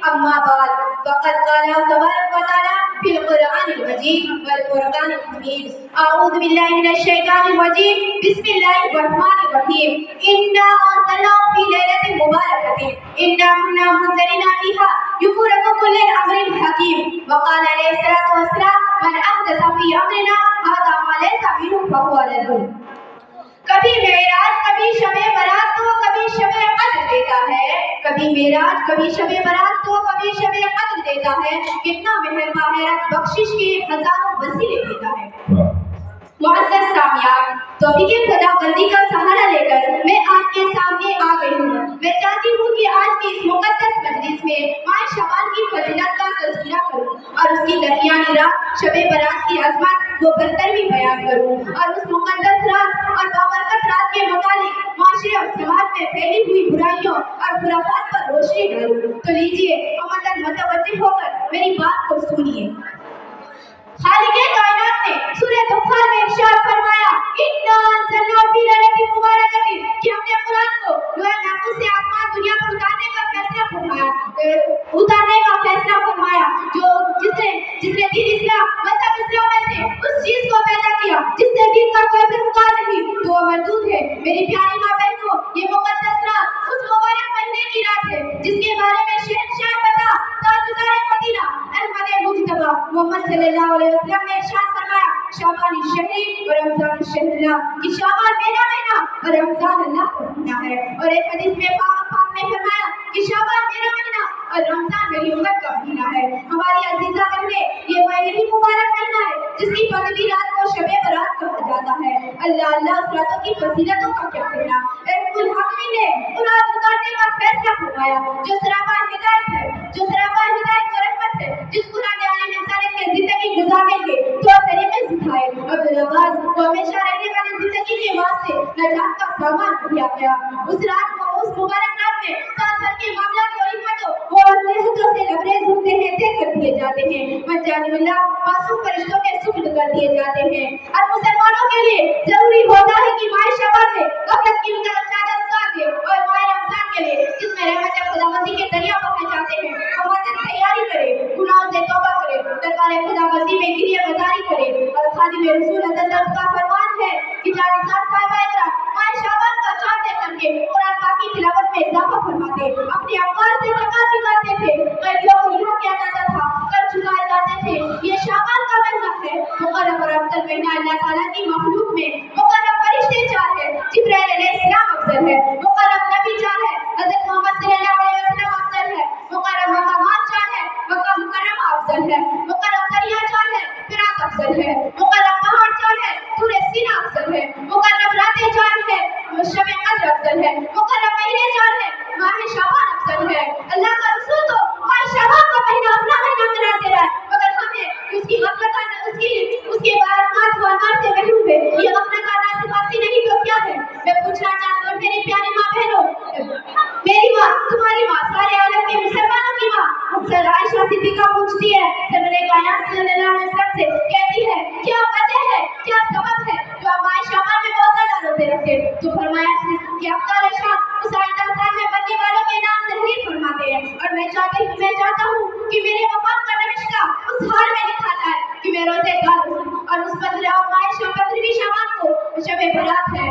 أما بعد فقد قال تبارك وتعالى في القرآن المجيد والفرقان الحميد أعوذ بالله من الشيطان الرجيم بسم الله الرحمن الرحيم إنا أنزلناه في ليلة مباركة إنا كنا منذرين فيها يفرق كل أمر حكيم وقال عليه الصلاة والسلام من أحدث في أمرنا هذا ما ليس منه فهو رد. کبھی معراج کبھی شب برات تو کبھی شب قدر دیتا ہے، کبھی معراج کبھی شب برات تو کبھی شب قدر دیتا ہے. کتنا مہربان ہے، رب بخشش کے ہزاروں وسیلے دیتا ہے. معزز سامعین، توفیق خدا بندی کا سہارا لے کر میں آپ کے سامنے آ گئی ہوں. میں چاہتی ہوں کہ آج کی اس مقدس مجلس میں ماہ شعبان کی فضیلت کا تذکرہ کروں اور اس کی درمیانی رات شب برات کی عظمت و برتری بیان کروں اور اس مقدس رات اور بابرکت رات کے متعلق معاشرے اور سماج میں پھیلی ہوئی برائیوں اور خرافات پر روشنی ڈالوں. تو لیجیے امتن متوجہ ہو کر میری بات کو سنیے. خالق کائنات نے سورہ دخان میں ارشاد فرمایا انا انزلناه فی لیلۃ مبارکۃ کہ ہم نے قرآن کو لوح محفوظ سے آسمان دنیا پر اتارنے کا فیصلہ فرمایا جو جس نے دین اسلام مذہب اسلام میں سے اس چیز کو پیدا کیا جس سے دین کا کوئی سرکار نہیں تو وہ مردود ہے. میری پیاری ماں بہنوں، یہ مقدس رات اس مبارک مہینے کی رات ہے جس کے بارے میں شہنشاہ بتا تاجدار مدینہ احمد مجتبی محمد صلی اللہ علیہ وسلم نے ارشاد فرمایا شعبان الشہری و رمضان الشہر اللہ، کہ شعبان میرا مہینہ اور رمضان اللہ کا مہینہ ہے. اور ایک حدیث میں پاک نے فرمایا کہ شعبان میرا مہینہ اور رمضان میری امت کا مہینہ ہے. ہماری عزیزہ بہنیں، یہ وہی مبارک مہینہ ہے جس کی پندرہویں رات کو شب برات کہا جاتا ہے. اللہ اللہ اس راتوں کی فضیلتوں کا کیا کہنا. رب الحاکمین نے قرآن اتارنے کا فیصلہ فرمایا جو سراپا ہدایت ہے، جو سراپا ہدایت و رحمت ہے، جس قرآن عالم انسانیت کے زندگی گزارنے کے دو طریقے سکھائے اور بلغات کو ہمیشہ رہنے والی زندگی کے واسطے نجات کا سامان دیا گیا. اس رات کو، اس مبارک رات میں سال بھر کے معاملات اور حکمتوں وہ نصیحتوں سے لبریز ہوتے ہیں، طے کر دیے جاتے ہیں، مجانی اللہ معصوم فرشتوں کے سپرد کر دیے جاتے ہیں. اور مسلمانوں کے لیے ضروری ہوتا ہے کہ ماہ شعبان میں غفلت کی چادر اتار دے اور ماہ رمضان کے لیے جس میں رحمت خداوندی کے دریا بہائے جاتے ہیں ہم تیاری کرے، گناہوں سے توبہ کرے، دربار خداوندی میں گریہ گزاری کرے. اور خادم رسول حضرت کا فرمان ہے کہ 40 سال صحابہ اکرام ماہ شعبان کا چاند دیکھ کر کے قرآن پاک کی تلاوت میں اضافہ فرماتے، اپنے اموال سے زکات نکالتے تھے، غریبوں کو یہاں کیا جاتا تھا، قرض چکائے جاتے تھے. یہ شعبان کا مہینہ ہے، مقرب اور افضل مہینہ. اللہ تعالیٰ کی مخلوق میں مقرب فرشتے 4 ہیں، جبرائیل علیہ السلام افضل ہے، مقرب نبی 4 ہے، حضرت محمد صلی اللہ علیہ وسلم افضل ہے، مقرب مقامات 4 ہے، مکہ مکرمہ افضل ہے، مقرب دریا 4 ہے، فراق افضل ہے، مقرب پہاڑ 4 ہے، طور سینا افضل ہے، مقرب راتیں 4 ہے، شب قدر افضل ہے، مقرب مہینے 4 ہے، ماہ شعبان افضل ہے. اللہ کا رسول تو ماہ شعبان کا مہینہ اپنا مہینہ قرار دے رہا ہے، مگر ہمیں اس کی غفلت اس کے بارکات و انوار سے محروم ہے. یہ غفلت کا ناصفاسی نہیں تو کیا ہے. میں پوچھنا چاہتا ہوں میری پیاری ماں بہنوں، میری ماں، تمہاری ماں، سارے عالم کے مسلمانوں کی ماں اکثر عائشہ صدیقہ پوچھتی ہے سرور کائنات صلی اللہ علیہ وسلم سے، کہتی ہے کیا وجہ ہے، کیا سبب ہے جو آپ ماہ شعبان میں بہت زیادہ روزے رکھتے. تو فرمایا کہ افطار شام اس آئندہ سال میں مرنے والوں کے نام تحریر فرماتے ہیں اور میں چاہتا ہوں کہ میرے وفات کا نوشتہ اس حال میں لکھا جائے کہ میں روزے دار ہوں. اور اس 15ویں شعبان کو شب برات ہے.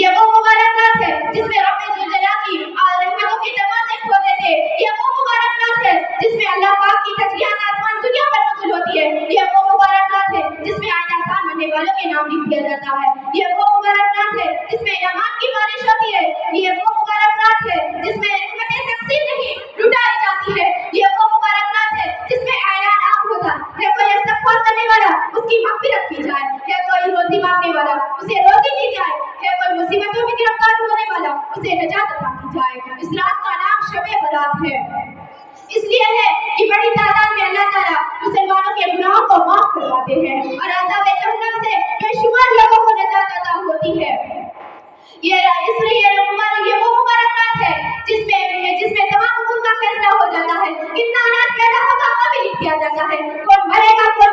یہ وہ مبارک رات ہے جس میں رب ذوالجلال کی رحمتوں کے دروازے کھولتے تھے. یہ وہ مبارک رات ہے جس میں اللہ پاک کی تجلیات آسمان دنیا پر نازل ہوتی ہے. یہ وہ مبارک رات ہے جس میں آئندہ سال مرنے والوں کے نام لکھ دیا جاتا ہے. یہ وہ مبارک رات ہے جس میں انعامات کی بارش ہوتی ہے. یہ وہ مبارک رات ہے جس میں رحمتیں تقسیم نہیں لٹائی جاتی ہے. یہ وہ مبارک رات ہے جس میں اعلان عام ہوتا ہے کوئی استغفار کرنے والا اس کی مغفرت کی جائے، ہے کوئی روزی مانگنے والا اسے روزی دی جائے، ہے کوئی مصیبتوں میں گرفتار ہونے والا اسے نجات عطا کی جائے. اس رات کا نام شب برات ہے، اس لیے ہے کہ بڑی تعداد میں اللہ تعالیٰ مسلمانوں کے گناہوں کو معاف کرواتے ہیں اور عذاب جہنم سے بے شمار لوگوں کو نجات عطا ہوتی ہے. یہ وہ مبارک رات ہے جس میں تمام امور کا فیصلہ ہو جاتا ہے. کتنا اناج پیدا ہوگا وہ بھی لکھ دیا جاتا ہے، کون مرے گا کون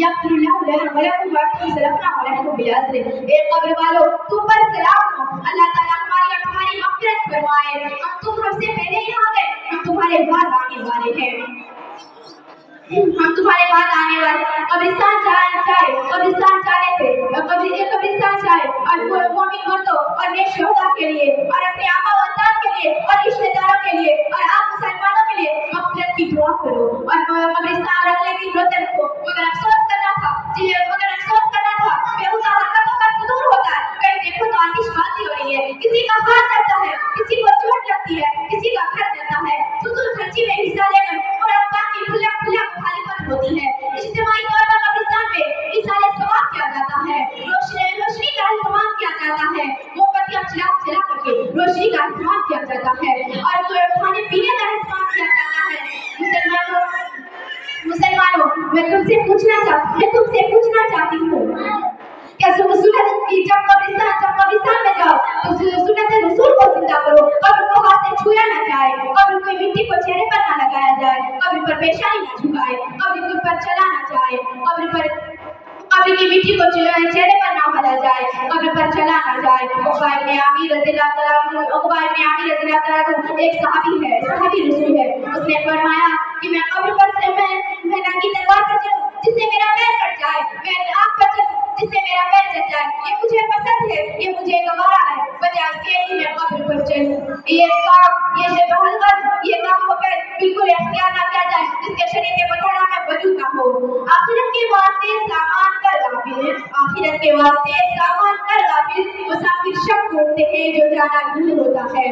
يغفر الله لنا ولكم وأنتم سلفنا ونحن بالأسر. اے قبر والو تم پر سلام ہو، اللہ تعالیٰ ہماری اور تمہاری مغفرت فرمائے. تم ہم سے پہلے یہاں گئے، ہم تمہارے بعد آنے والے ہیں. ہم تمہارے بعد آنے والے. قبرستان جانے سے قبرستان جائے اور مومن مردوں اور نیک شہداء کے لیے اور اپنے آبا و اجداد کے لیے اور رشتے داروں کے لیے اور آپ مسلمانوں کے لیے مغفرت کی دعا کرو. اور قبرستان رکھنے کی روزہ رکھو. مگر افسوس کرنا تھا بےہودہ حرکتوں کا صدور ہوتا ہے. کہیں دیکھو تو آتش بازی ہو رہی ہے، کسی کا ہاتھ جلتا ہے، کسی کو چوٹ لگتی ہے، کسی کا گھر جلتا ہے. فضول خرچی میں حصہ لے کر اور اللہ کی کھلا مخالفت ہوتی ہے. اجتماعی طور پر قبرستان میں اصالہ ثواب کیا جاتا ہے، روشنی کا اہتمام کیا جاتا ہے، موم بتیاں چلا کر کے روشنی کا اہتمام کیا جاتا ہے اور کھانے پینے کا اہتمام کیا جاتا ہے. مسلمانوں میں تم سے پوچھنا چاہتی ہوں کیا جب قبرستان میں جاؤ تو سنت رسول کو زندہ کرو. قبر کو ہاتھ سے چھویا نہ جائے، قبر کوئی مٹی کو چہرے پر نہ لگایا جائے، قبر پر پیشانی نہ جھکائے، قبر پر چلا نہ جائے، قبر کی مٹی کو چہرے پر نہ ملا جائے، قبر پر چلا نہ جائے. عقبہ ابن عامر رضی اللہ تعالیٰ عنہ ایک صحابی رسول ہے. اس نے فرمایا کہ میں قبر پر میں ننگی تلوار پر چلوں جس سے میرا پیر کٹ جائے، میں آگ پر چلوں جس سے میرا پیر جل جائے. یہ مجھے پسند ہے، یہ مجھے گوارا ہے، بجائے اس کے کہ میں قبر پر چلوں. یہ کام ہو کر بالکل اختیار نہ کیا جائے جس کے شریعت مطالعہ میں وجود نہ ہو. آخرت کے واسطے سامان کر غافل مسافر شک ڈھونڈتے ہیں جو جانا دور ہوتا ہے.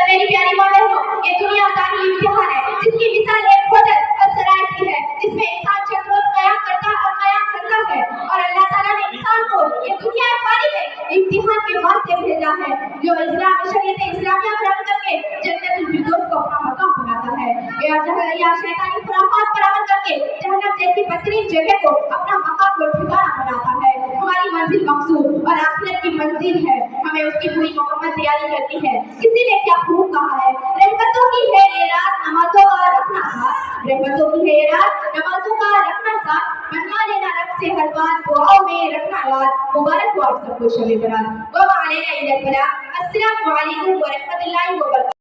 میری پیاری ماں بہنوں، یہ دنیا داری امتحان ہے جس کی مثال ایک ہوٹل اور سرائے کی ہے جس میں انسان چند روز قیام کرتا ہے اور اللہ تعالیٰ نے انسان کو یہ دنیا فانی میں امتحان کے واسطے بھیجا ہے جو شریعت اسلامیہ پر عمل کر کے جنت الفردوس کو اپنا مقام بناتا ہے یا شیطانی خرافات پر عمل کر کے جہنم جیسی بدترین جگہ کو اپنا مقام و ٹھکانہ بناتا ہے. ہماری منزل مقصود اور آخرت کی منزل ہے، ہمیں اس کی پوری مکمل تیاری کرنی ہے. کسی نے کیا خوب کہا ہے، رحمتوں کی ہے یہ رات نمازوں کا رکھنا ساتھ، منوا لینا رب سے ہر بات، دعاؤں میں رکھنا یاد. مبارک ہو آپ سب کو شب برات. وما علینا الا البلاغ. السلام علیکم ورحمۃ اللہ وبرکاتہ.